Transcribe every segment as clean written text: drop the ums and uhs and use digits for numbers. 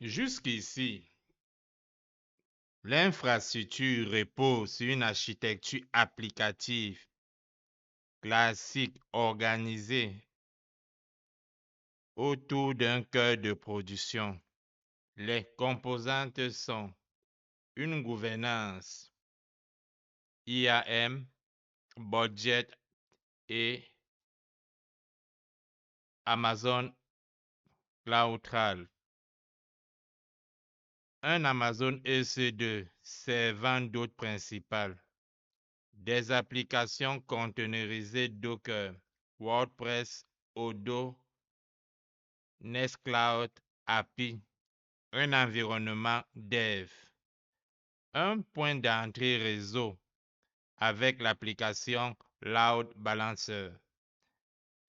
Jusqu'ici, l'infrastructure repose sur une architecture applicative classique organisée autour d'un cœur de production. Les composantes sont une gouvernance IAM, budget et Amazon CloudTrail. Un Amazon EC2 servant d'hôte principal. Des applications containerisées Docker, WordPress, Odoo, Nextcloud, API, un environnement dev. Un point d'entrée réseau avec l'application Load Balancer.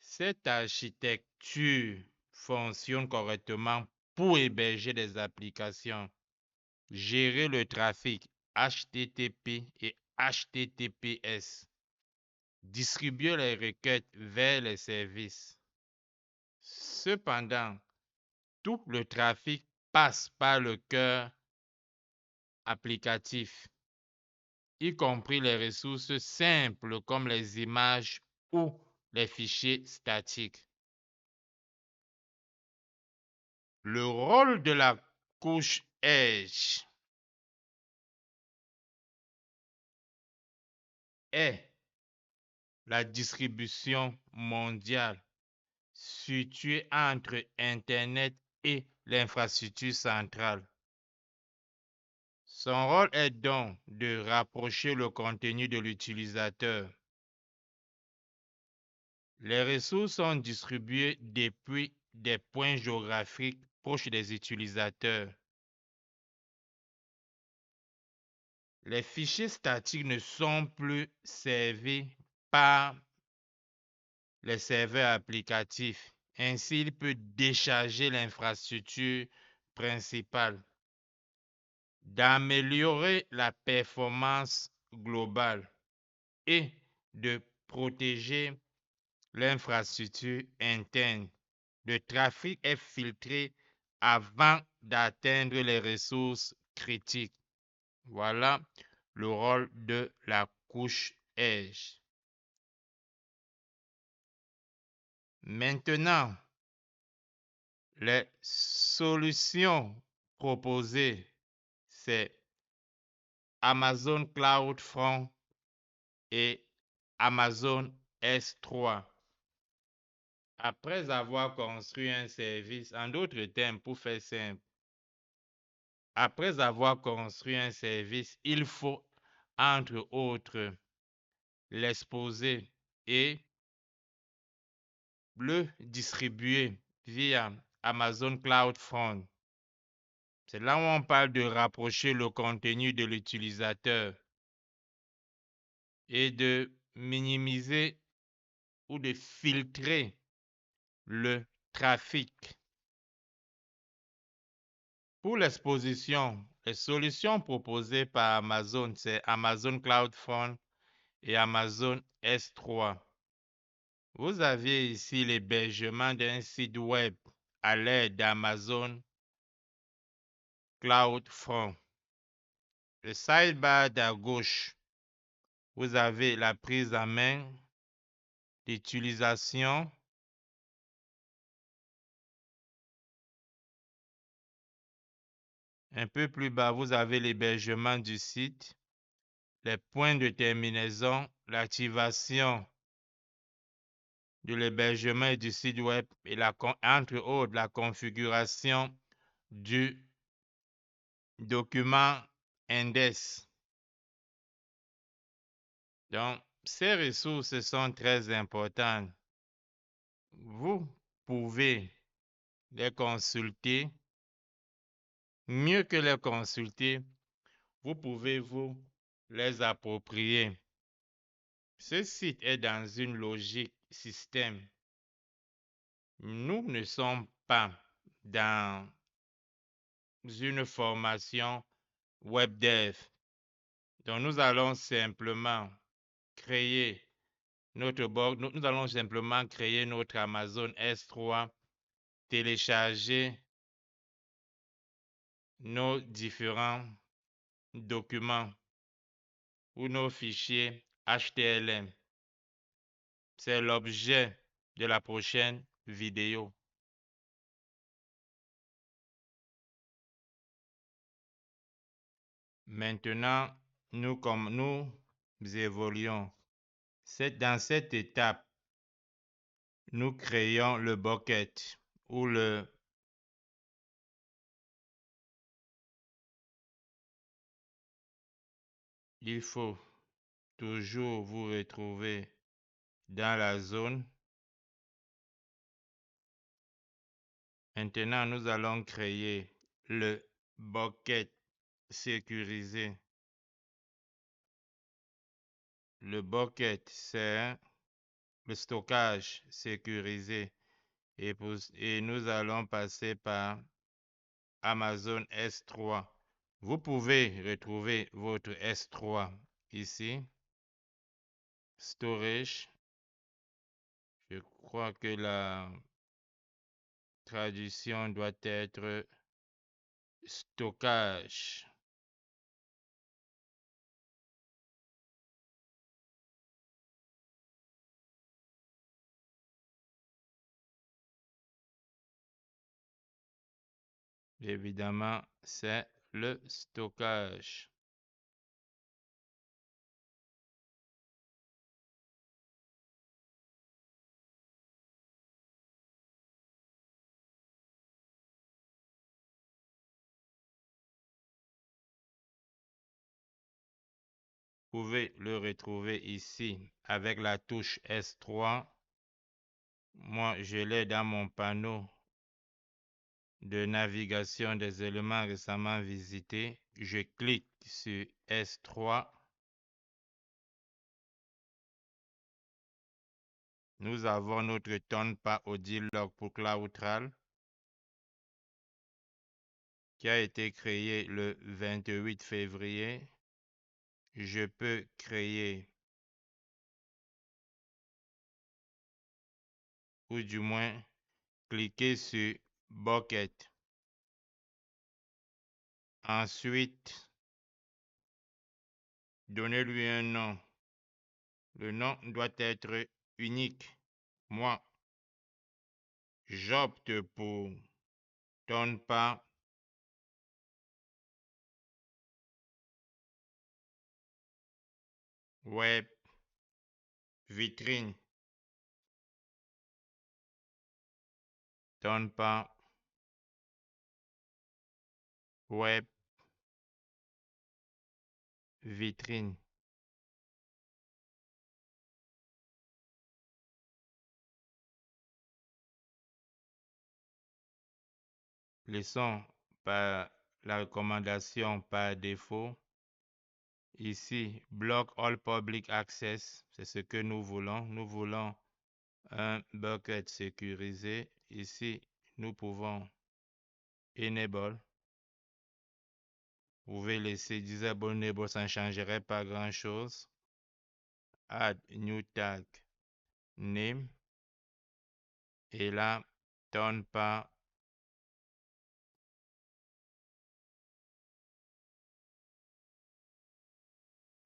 Cette architecture fonctionne correctement pour héberger des applications, gérer le trafic HTTP et HTTPS, distribuer les requêtes vers les services. Cependant, tout le trafic passe par le cœur applicatif, y compris les ressources simples comme les images ou les fichiers statiques. Le rôle de la couche Edge est la distribution mondiale située entre Internet et l'infrastructure centrale. Son rôle est donc de rapprocher le contenu de l'utilisateur. Les ressources sont distribuées depuis des points géographiques proches des utilisateurs. Les fichiers statiques ne sont plus servis par les serveurs applicatifs. Ainsi, il peut décharger l'infrastructure principale, d'améliorer la performance globale et de protéger l'infrastructure interne. Le trafic est filtré avant d'atteindre les ressources critiques. Voilà le rôle de la couche Edge. Maintenant, les solutions proposées, c'est Amazon CloudFront et Amazon S3. Après avoir construit un service, en d'autres termes, pour faire simple, après avoir construit un service, il faut, entre autres, l'exposer et le distribuer via Amazon CloudFront. C'est là où on parle de rapprocher le contenu de l'utilisateur et de minimiser ou de filtrer le trafic. Pour l'exposition, les solutions proposées par Amazon, c'est Amazon CloudFront et Amazon S3. Vous avez ici l'hébergement d'un site web à l'aide d'Amazon CloudFront. Le sidebar à gauche, vous avez la prise en main, l'utilisation, un peu plus bas, vous avez l'hébergement du site, les points de terminaison, l'activation de l'hébergement et du site web et entre autres la configuration du document index. Donc, ces ressources sont très importantes. Vous pouvez les consulter. Mieux que les consulter, vous pouvez vous les approprier. Ce site est dans une logique système. Nous ne sommes pas dans une formation web dev. Donc, nous allons simplement créer notre box. Nous allons simplement créer notre Amazon S3, télécharger nos différents documents ou nos fichiers HTML. C'est l'objet de la prochaine vidéo. Maintenant, comme nous évoluons, dans cette étape, nous créons le bucket ou il faut toujours vous retrouver dans la zone. Maintenant, nous allons créer le bucket sécurisé. Le bucket, c'est le stockage sécurisé et nous allons passer par Amazon S3. Vous pouvez retrouver votre S3 ici. Storage. Je crois que la traduction doit être stockage. Évidemment, c'est le stockage. Vous pouvez le retrouver ici avec la touche S3. Moi, je l'ai dans mon panneau de navigation des éléments récemment visités. Je clique sur S3. Nous avons notre Tonpa Audilog pour CloudTrall qui a été créé le 28 février. Je peux créer ou du moins cliquer sur Bucket. Ensuite, donnez-lui un nom. Le nom doit être unique. Moi, j'opte pour Tonpa Web Vitrine. Tonpa Web Vitrine. Laissons par la recommandation par défaut. Ici, Block All Public Access, c'est ce que nous voulons. Nous voulons un bucket sécurisé. Ici, nous pouvons Enable. Vous pouvez laisser Disable Enable, ça ne changerait pas grand-chose. Add New Tag Name. Et là, Tonpa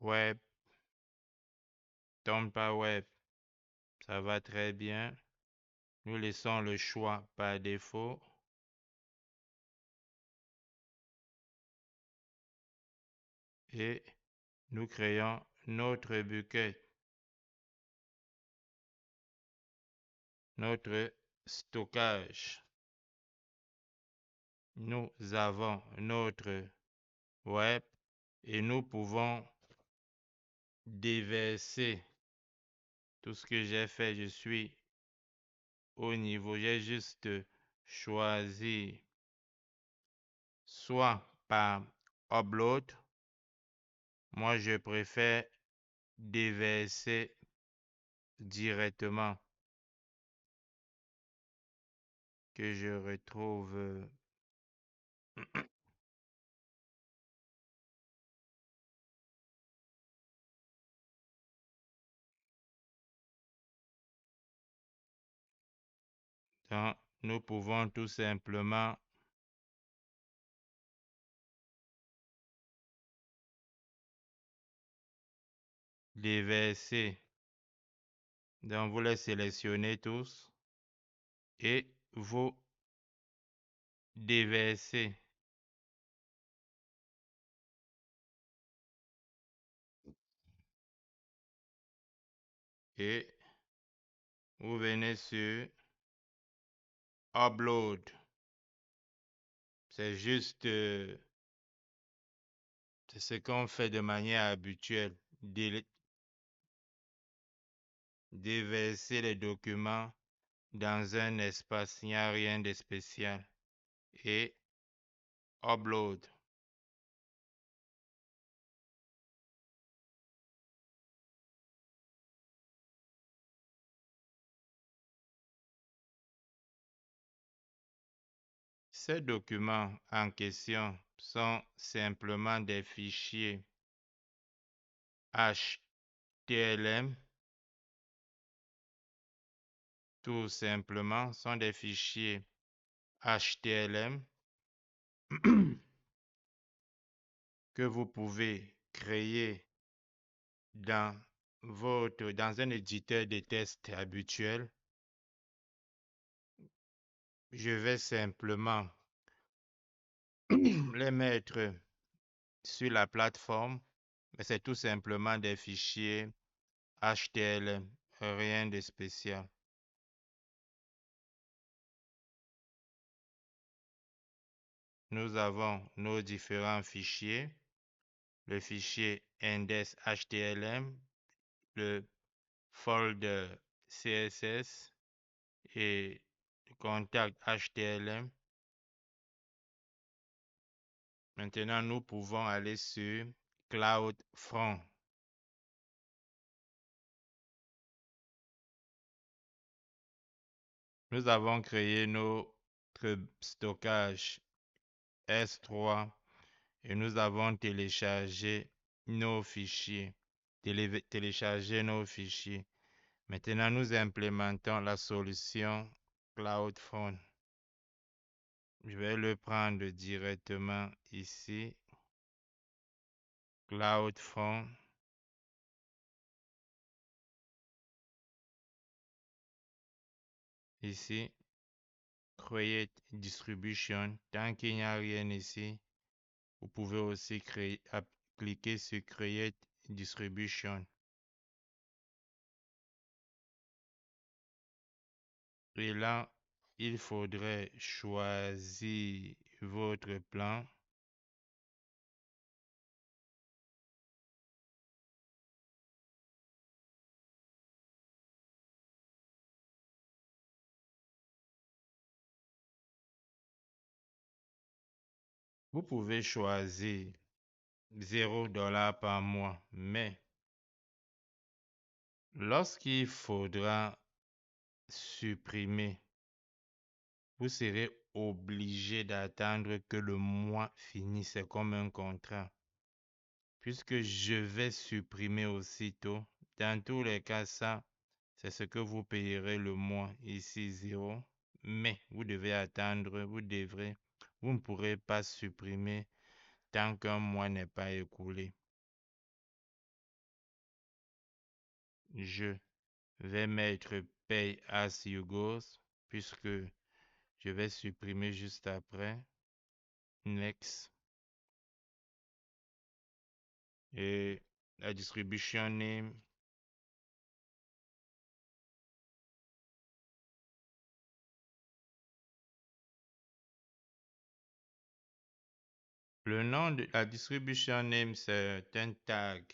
Web. Tonpa Web. Ça va très bien. Nous laissons le choix par défaut. Et nous créons notre bucket, notre stockage. Nous avons notre web et nous pouvons déverser tout ce que j'ai fait. Je suis au niveau, j'ai juste choisi soit par upload. Moi, je préfère déverser directement que je retrouve nous pouvons tout simplement déverser. Donc, vous les sélectionnez tous et vous déversez. Et vous venez sur Upload. C'est juste c'est ce qu'on fait de manière habituelle. Déverser les documents dans un espace. Il n'y a rien de spécial. Et Upload. Ces documents en question sont simplement des fichiers HTML. Tout simplement, sont des fichiers HTML que vous pouvez créer dans dans un éditeur de test habituel. Je vais simplement les mettre sur la plateforme, mais c'est tout simplement des fichiers HTML, rien de spécial. Nous avons nos différents fichiers, le fichier index.html, le folder CSS et le contact HTML. Maintenant, nous pouvons aller sur CloudFront. Nous avons créé notre stockage S3 et nous avons téléchargé nos fichiers. Téléchargé nos fichiers. Maintenant, nous implémentons la solution CloudFront. Je vais le prendre directement ici. CloudFront. Ici, Create Distribution. Tant qu'il n'y a rien ici, vous pouvez aussi cliquer sur Create Distribution. Et là, il faudrait choisir votre plan. Vous pouvez choisir 0$ par mois, mais lorsqu'il faudra supprimer, vous serez obligé d'attendre que le mois finisse. C'est comme un contrat. Puisque je vais supprimer aussitôt, dans tous les cas, ça, c'est ce que vous payerez le mois, ici 0. Mais vous devez attendre, vous ne pourrez pas supprimer tant qu'un mois n'est pas écoulé. Je vais mettre Pay as you go, puisque je vais supprimer juste après. Next. Et la distribution name. Le nom de la distribution name, c'est un tag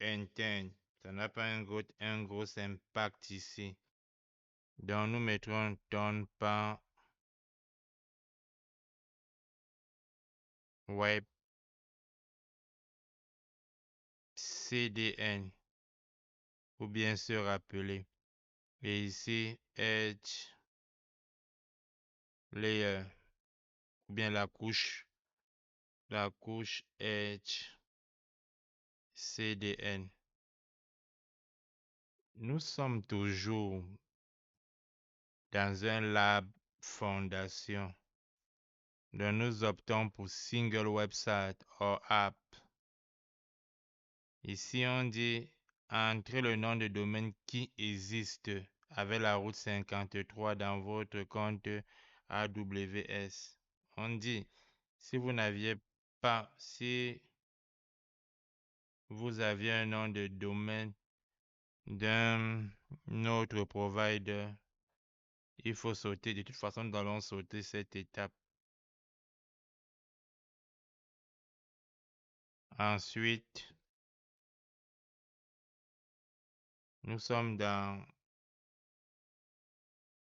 interne. Ça n'a pas un gros impact ici. Donc nous mettrons done par web CDN ou bien se rappeler. Et ici, Edge Layer ou bien la couche Edge CDN. Nous sommes toujours dans un lab fondation. Donc nous optons pour single website or app. Ici on dit entrez le nom de domaine qui existe avec la route 53 dans votre compte AWS. On dit, si vous n'aviez pas, si vous aviez un nom de domaine d'un autre provider, il faut sauter. De toute façon, nous allons sauter cette étape. Ensuite, nous sommes dans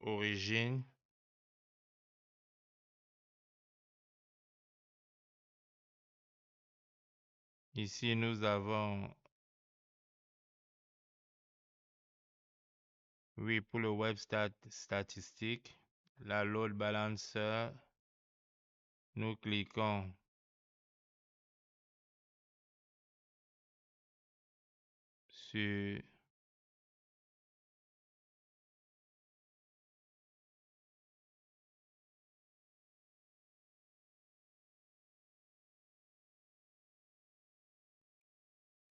Origine. Ici, nous avons, oui, pour le web statistique, la load balancer. Nous cliquons sur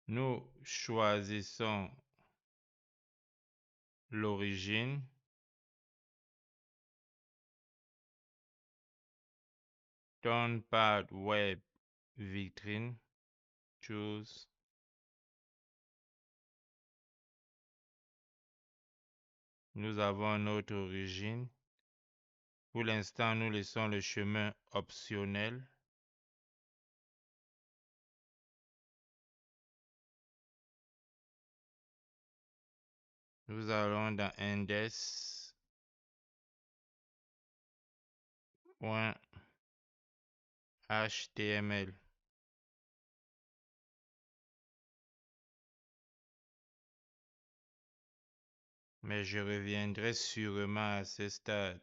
nous choisissons l'origine. Townpad web vitrine. Choose. Nous avons notre origine. Pour l'instant, nous laissons le chemin optionnel. Nous allons dans index.html. Mais je reviendrai sûrement à ce stade.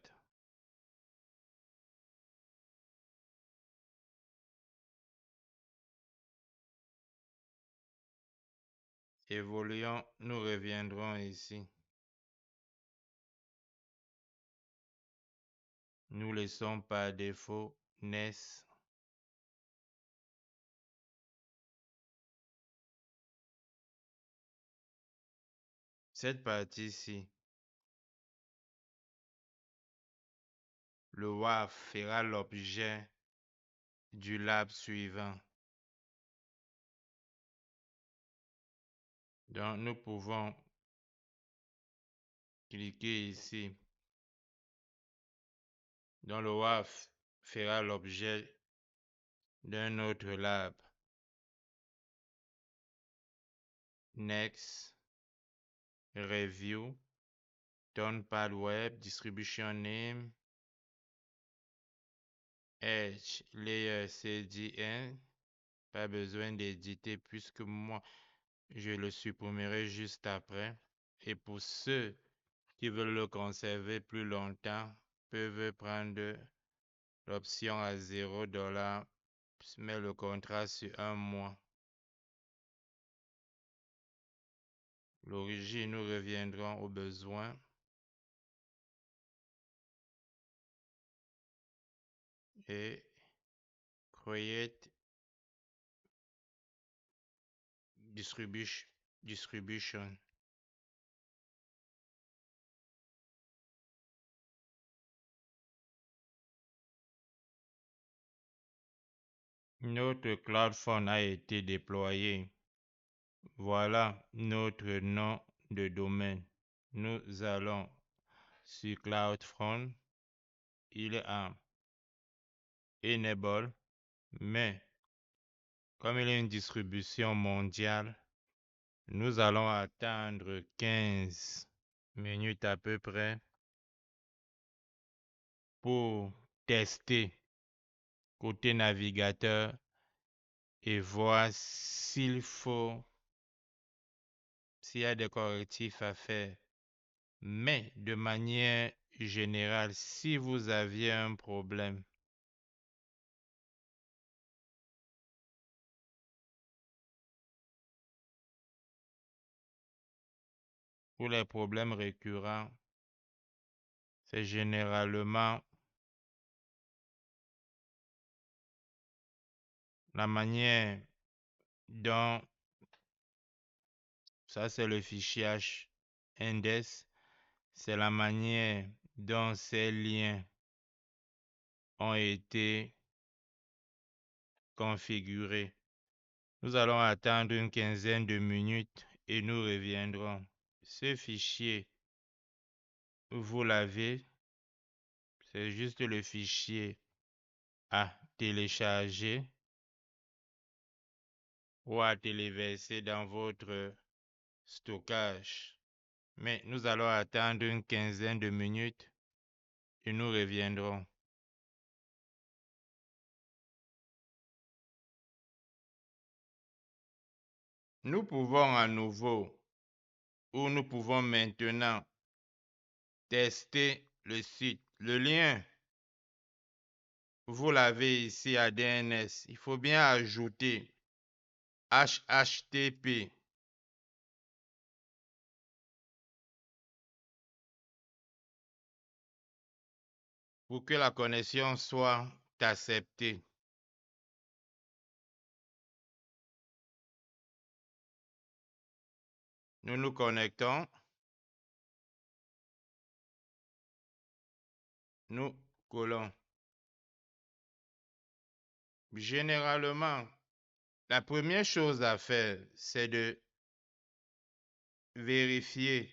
Évoluons, nous reviendrons ici. Nous laissons par défaut NES. Cette partie-ci, le WAF fera l'objet du lab suivant. Donc, nous pouvons cliquer ici. Donc, le WAF fera l'objet d'un autre lab. Next, Review, Townpad Web, Distribution Name, Edge, Layer CDN. Pas besoin d'éditer puisque moi, je le supprimerai juste après. Et pour ceux qui veulent le conserver plus longtemps, peuvent prendre l'option à $0, mais le contrat sur 1 mois. L'origine, nous reviendrons aux besoins. Et create distribution. Notre CloudFront a été déployé. Voilà notre nom de domaine. Nous allons sur CloudFront. Il est en Enable, mais comme il est une distribution mondiale, nous allons attendre 15 minutes à peu près pour tester côté navigateur et voir s'il y a des correctifs à faire. Mais de manière générale, si vous aviez un problème, pour les problèmes récurrents, c'est généralement la manière dont Ça, c'est le fichier index. C'est la manière dont ces liens ont été configurés. Nous allons attendre une quinzaine de minutes et nous reviendrons. Ce fichier, vous l'avez, c'est juste le fichier à télécharger ou à téléverser dans votre stockage. Mais nous allons attendre une quinzaine de minutes et nous reviendrons. Nous pouvons à nouveau, ou nous pouvons maintenant tester le site. Le lien, vous l'avez ici à DNS. Il faut bien ajouter HTTP. Pour que la connexion soit acceptée. Nous nous connectons. Nous collons. Généralement, la première chose à faire, c'est de vérifier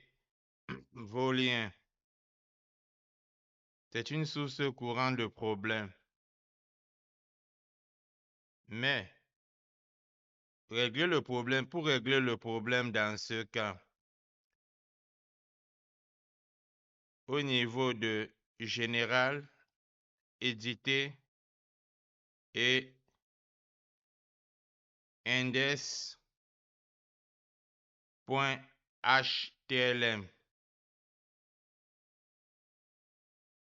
vos liens. C'est une source courante de problèmes. Mais pour régler le problème dans ce cas, au niveau de général, éditer et index.html.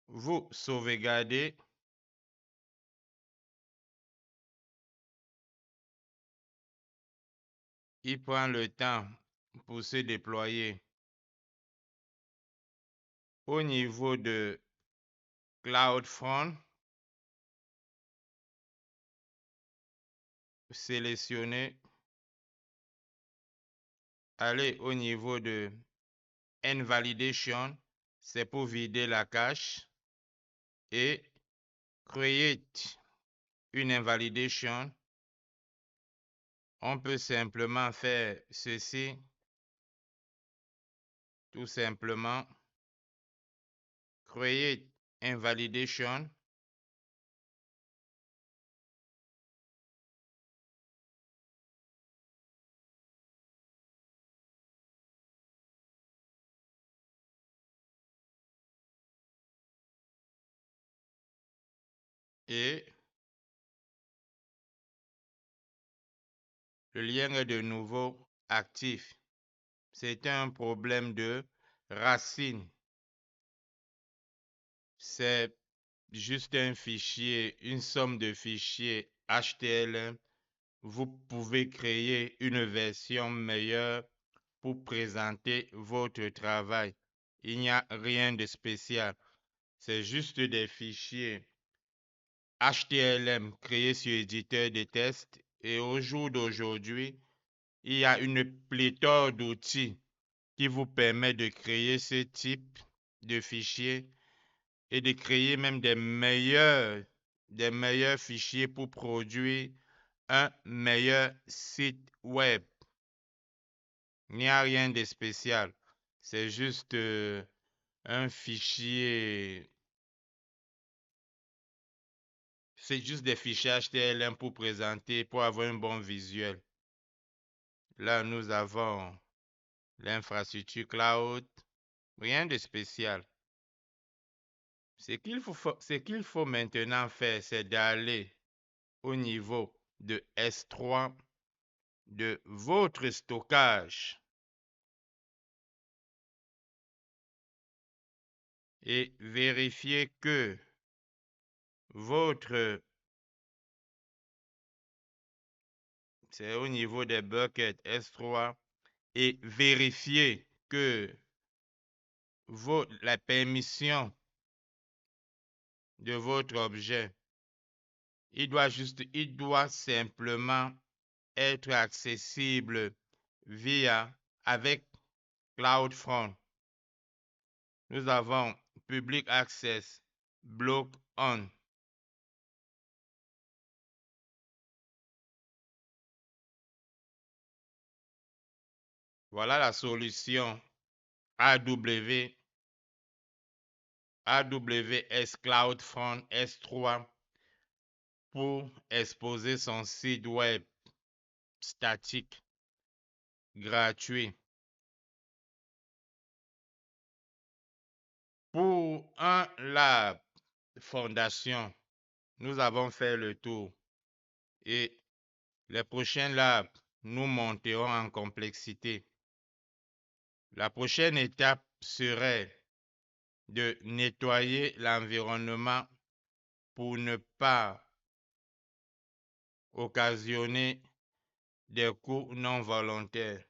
Vous sauvegardez. Il prend le temps pour se déployer. Au niveau de CloudFront, sélectionnez, allez au niveau de Invalidation, c'est pour vider la cache, et Create une invalidation. On peut simplement faire ceci, tout simplement, Create invalidation. Et le lien est de nouveau actif. C'est un problème de racine. C'est juste un fichier, une somme de fichiers HTML. Vous pouvez créer une version meilleure pour présenter votre travail. Il n'y a rien de spécial. C'est juste des fichiers HTML créés sur éditeur de test. Et au jour d'aujourd'hui, il y a une pléthore d'outils qui vous permet de créer ce type de fichiers et de créer même des meilleurs fichiers pour produire un meilleur site web. Il n'y a rien de spécial. C'est juste un fichier. C'est juste des fichiers HTML pour présenter, pour avoir un bon visuel. Là, nous avons l'infrastructure cloud. Rien de spécial. Ce qu'il faut maintenant faire, c'est d'aller au niveau de S3 de votre stockage et vérifier que c'est au niveau des buckets S3 et vérifier que la permission de votre objet, il doit simplement être accessible via avec CloudFront, nous avons Public Access, Block On. Voilà la solution AWS CloudFront S3 pour exposer son site web statique gratuit. Pour un lab fondation, nous avons fait le tour et les prochains labs, nous monterons en complexité. La prochaine étape serait de nettoyer l'environnement pour ne pas occasionner des coûts non volontaires.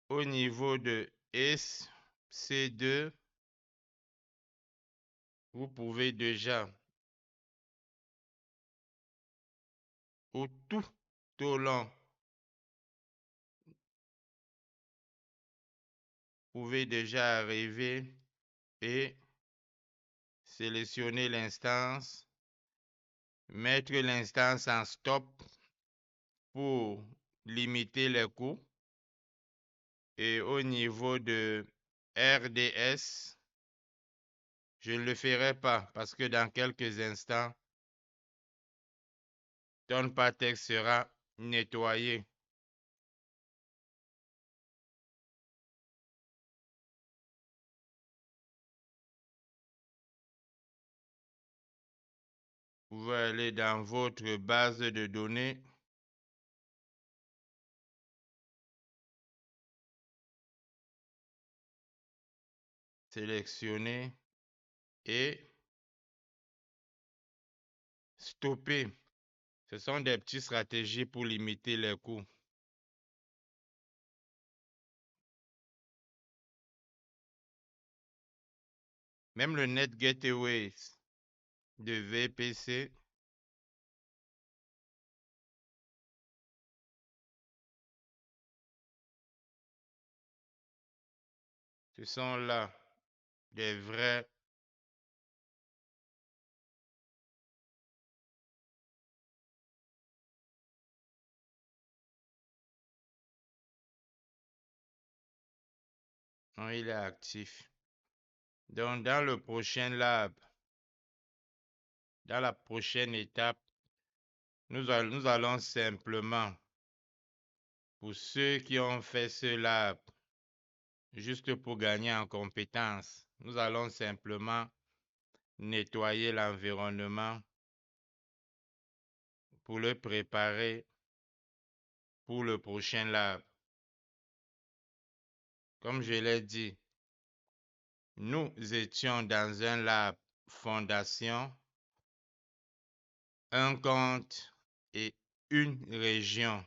Au niveau de C2, vous pouvez déjà, tout au long, vous pouvez déjà arriver et sélectionner l'instance, mettre l'instance en stop pour limiter les coûts. Et au niveau de RDS, je ne le ferai pas parce que dans quelques instants, ton Patex sera nettoyé. Vous pouvez aller dans votre base de données. Sélectionner et stopper. Ce sont des petites stratégies pour limiter les coûts. Même le Net Gateway de VPC, ce sont là des vrais il est actif. Donc, dans le prochain lab, dans la prochaine étape, nous allons simplement, pour ceux qui ont fait ce lab, juste pour gagner en compétences, nous allons simplement nettoyer l'environnement pour le préparer pour le prochain lab. Comme je l'ai dit, nous étions dans un lab fondation, un compte et une région.